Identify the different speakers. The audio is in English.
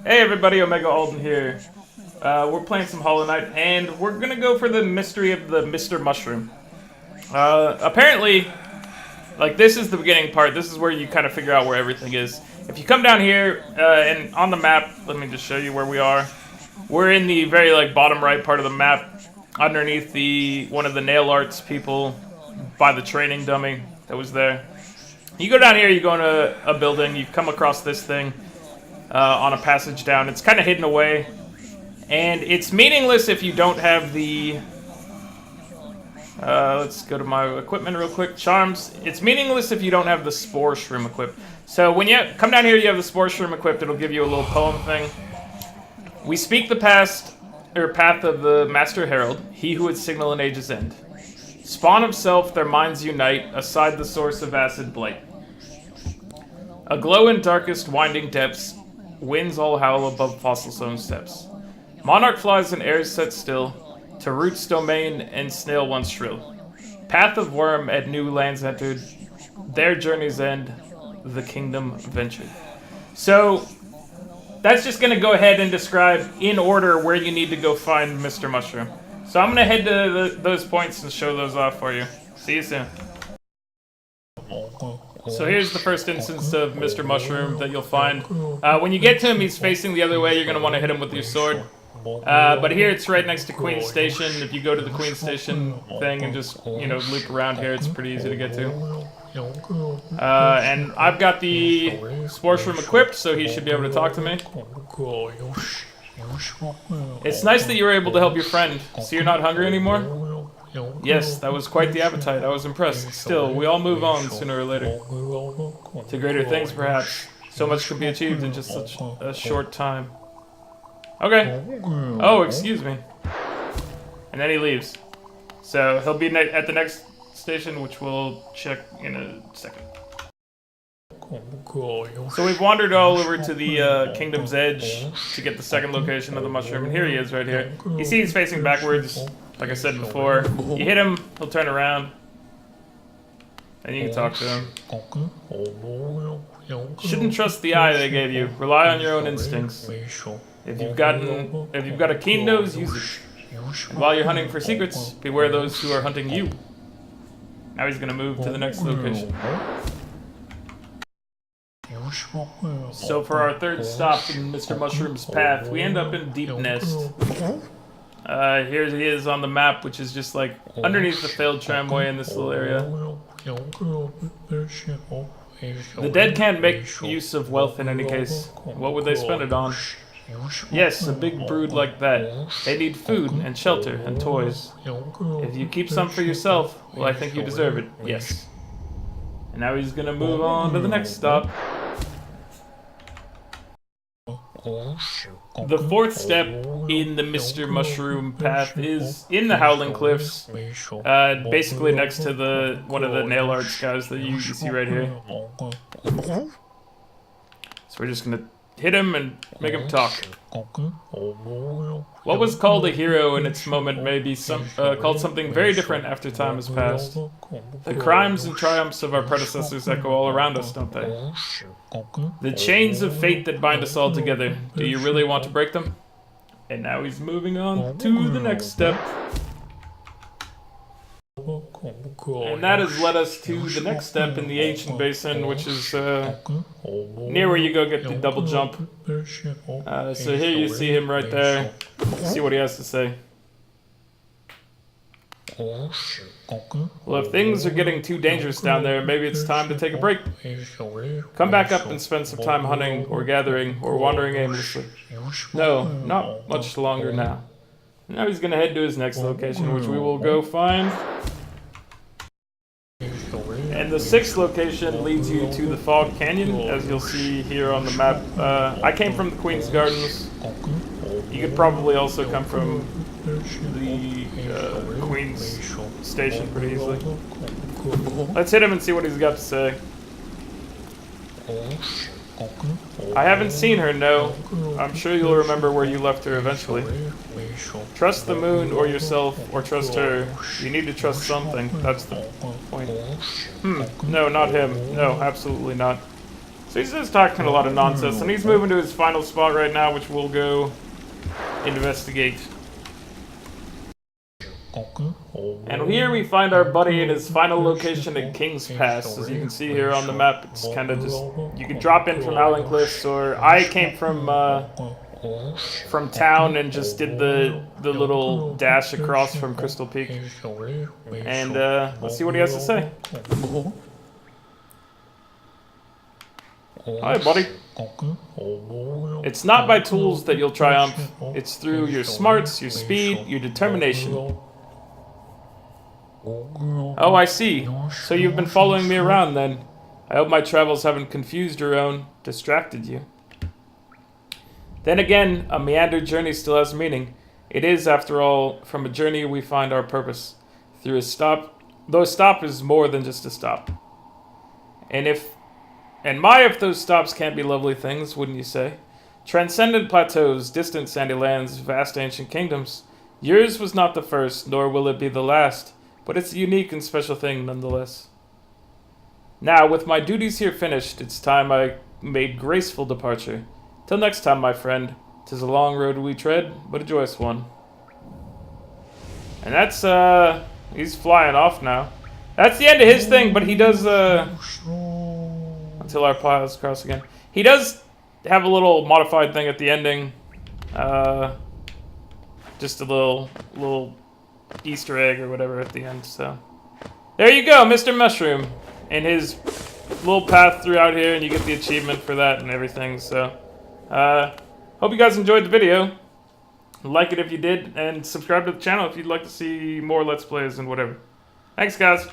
Speaker 1: Hey everybody, Omega Alden here. We're playing some Hollow Knight, and we're gonna go for the mystery of the Mr. Mushroom. Apparently, like, this is the beginning part. This is where you kind of figure out where everything is. If you come down here, and on the map, let me just show you where we are. We're in the very, like, bottom right part of the map, underneath one of the nail arts people by the training dummy that was there. You go down here, you go into a building, you come across this thing. On a passage down. It's kind of hidden away, and it's meaningless if you don't have the... let's go to my equipment real quick. Charms. It's meaningless if you don't have the Spore Shroom equipped. So when you come down here, you have the Spore Shroom equipped. It'll give you a little poem thing. We speak the path of the Master Herald, he who would signal an age's end. Spawn himself, their minds unite, aside the source of acid blight. Aglow in darkest winding depths, winds all howl above fossil stone steps. Monarch flies in airs set still, to roots domain and snail once shrill. Path of worm at new lands entered, their journey's end, the kingdom ventured. So, that's just going to go ahead and describe in order where you need to go find Mr. Mushroom. So I'm going to head to those points and show those off for you. See you soon. So here's the first instance of Mr. Mushroom that you'll find. When you get to him, he's facing the other way. You're going to want to hit him with your sword. But here it's right next to Queen's Station. If you go to the Queen's Station thing and just, loop around here, it's pretty easy to get to. And I've got the Spore Shroom equipped, so he should be able to talk to me. It's nice that you were able to help your friend. So you're not hungry anymore? Yes, that was quite the appetite. I was impressed. Still, we all move on sooner or later. To greater things, perhaps. So much could be achieved in just such a short time. Okay. Oh, excuse me. And then he leaves. So he'll be at the next station, which we'll check in a second. So we've wandered all over to the Kingdom's Edge to get the second location of the mushroom, and here he is right here. You see he's facing backwards, like I said before. You hit him, he'll turn around, and you can talk to him. Shouldn't trust the eye they gave you. Rely on your own instincts. If you've got a keen nose, use it. And while you're hunting for secrets, beware those who are hunting you. Now he's gonna move to the next location. So for our third stop in Mr. Mushroom's path, we end up in Deep Nest. Here he is on the map, which is just like underneath the failed tramway in this little area. The dead can't make use of wealth in any case. What would they spend it on? Yes, a big brood like that. They need food and shelter and toys. If you keep some for yourself, well, I think you deserve it, yes. And now he's gonna move on to the next stop. The fourth step in the Mr. Mushroom path is in the Howling Cliffs, basically next to one of the nail arts guys that you see right here. So we're just gonna hit him and make him talk. What was called a hero in its moment may be called something very different after time has passed. The crimes and triumphs of our predecessors echo all around us, don't they? The chains of fate that bind us all together, do you really want to break them? And now he's moving on to the next step. And that has led us to the next step in the Ancient Basin, which is near where you go get the double jump. So here you see him right there. See what he has to say. Well, if things are getting too dangerous down there, maybe it's time to take a break. Come back up and spend some time hunting, or gathering, or wandering aimlessly. No, not much longer now. Now he's going to head to his next location, which we will go find. And the sixth location leads you to the Fog Canyon, as you'll see here on the map. I came from the Queen's Gardens. You could probably also come from the Queen's Station pretty easily. Let's hit him and see what he's got to say. I haven't seen her, no. I'm sure you'll remember where you left her eventually. Trust the moon or yourself, or trust her. You need to trust something, that's the point. No, not him. No, absolutely not. So he's just talking a lot of nonsense, and he's moving to his final spot right now, which we'll go investigate. And here we find our buddy in his final location at King's Pass. As you can see here on the map, it's kind of just, you can drop in from Alden Cliffs, or I came from town and just did the little dash across from Crystal Peak. And let's see what he has to say. Hi, buddy. It's not by tools that you'll triumph. It's through your smarts, your speed, your determination. Oh, I see. So you've been following me around, then. I hope my travels haven't confused your own, distracted you. Then again, a meandered journey still has meaning. It is, after all, from a journey we find our purpose. Through a stop, though a stop is more than just a stop. If those stops can't be lovely things, wouldn't you say? Transcendent plateaus, distant sandy lands, vast ancient kingdoms. Yours was not the first, nor will it be the last, but it's a unique and special thing nonetheless. Now, with my duties here finished, it's time I made graceful departure. Till next time, my friend. 'Tis a long road we tread, but a joyous one. And that's, he's flying off now. That's the end of his thing, but he does, until our paths cross again. He does have a little modified thing at the ending. Just a little Easter egg or whatever at the end, so. There you go, Mr. Mushroom. And his little path throughout here, and you get the achievement for that and everything, so. Hope you guys enjoyed the video. Like it if you did, and subscribe to the channel if you'd like to see more Let's Plays and whatever. Thanks, guys.